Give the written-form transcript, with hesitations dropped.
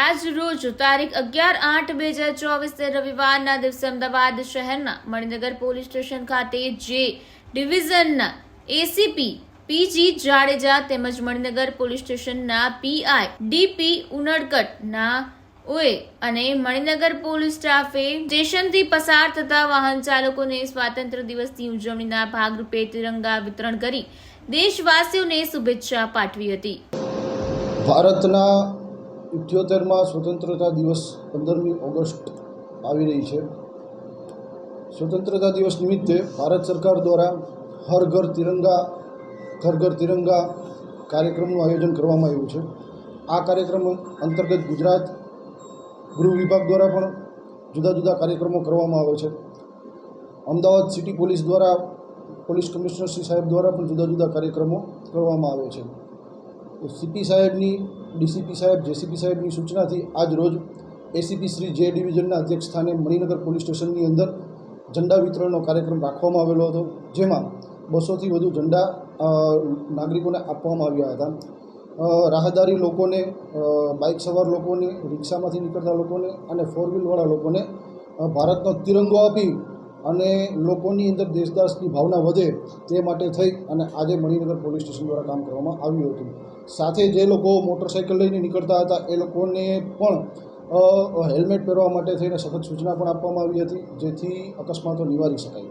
આજ રોજ તારીખ 11/8/2024 રવિવારના દિવસે અમદાવાદ શહેરના મણિનગર પોલીસ સ્ટેશન ખાતે જે ડિવિઝનના એસીપી પીજી જાડેજા તેમજ મણિનગર પોલીસ સ્ટેશનના પીઆઈ ડીપી ઉનડકટના ઓએ અને મણિનગર પોલીસ સ્ટાફે સ્ટેશનથી પસાર થતા વાહન ચાલકોને સ્વાતંત્ર્ય દિવસની ઉજવણીના ભાગરૂપે તિરંગા વિતરણ કરી દેશવાસીઓને શુભેચ્છા પાઠવી હતી. ભારતના 78માં સ્વતંત્રતા દિવસ 15મી ઓગસ્ટ આવી રહી છે. સ્વતંત્રતા દિવસ નિમિત્તે ભારત સરકાર દ્વારા હર ઘર તિરંગા કાર્યક્રમનું આયોજન કરવામાં આવ્યું છે. આ કાર્યક્રમ અંતર્ગત ગુજરાત ગૃહ વિભાગ દ્વારા પણ જુદા જુદા કાર્યક્રમો કરવામાં આવે છે. અમદાવાદ સિટી પોલીસ દ્વારા પોલીસ કમિશનર શ્રી સાહેબ દ્વારા પણ જુદા જુદા કાર્યક્રમો કરવામાં આવે છે. સીપી સાહેબની, ડીસીપી સાહેબ, જેસીપી સાહેબની સૂચનાથી આજ રોજ એસીપી શ્રી જે ડિવિઝનના અધ્યક્ષ સ્થાને મણિનગર પોલીસ સ્ટેશનની અંદર ઝંડા વિતરણનો કાર્યક્રમ રાખવામાં આવેલો હતો, જેમાં 200થી વધુ ઝંડા નાગરિકોને આપવામાં આવ્યા હતા. રાહદારી લોકોને, બાઇક સવાર લોકોને, રિક્ષામાંથી નીકળતા લોકોને અને ફોર વ્હીલવાળા લોકોને ભારતનો તિરંગો આપી અને લોકોની અંદર દેશદાસની ભાવના વધે તે માટે થઈ અને આજે મણિનગર પોલીસ સ્ટેશન દ્વારા કામ કરવામાં આવ્યું હતું. સાથે જે લોકો મોટરસાઇકલ લઈને નીકળતા હતા એ લોકોને પણ હેલ્મેટ પહેરવા માટે થઈને સખત સૂચના પણ આપવામાં આવી હતી, જેથી અકસ્માતો નિવારી શકાય.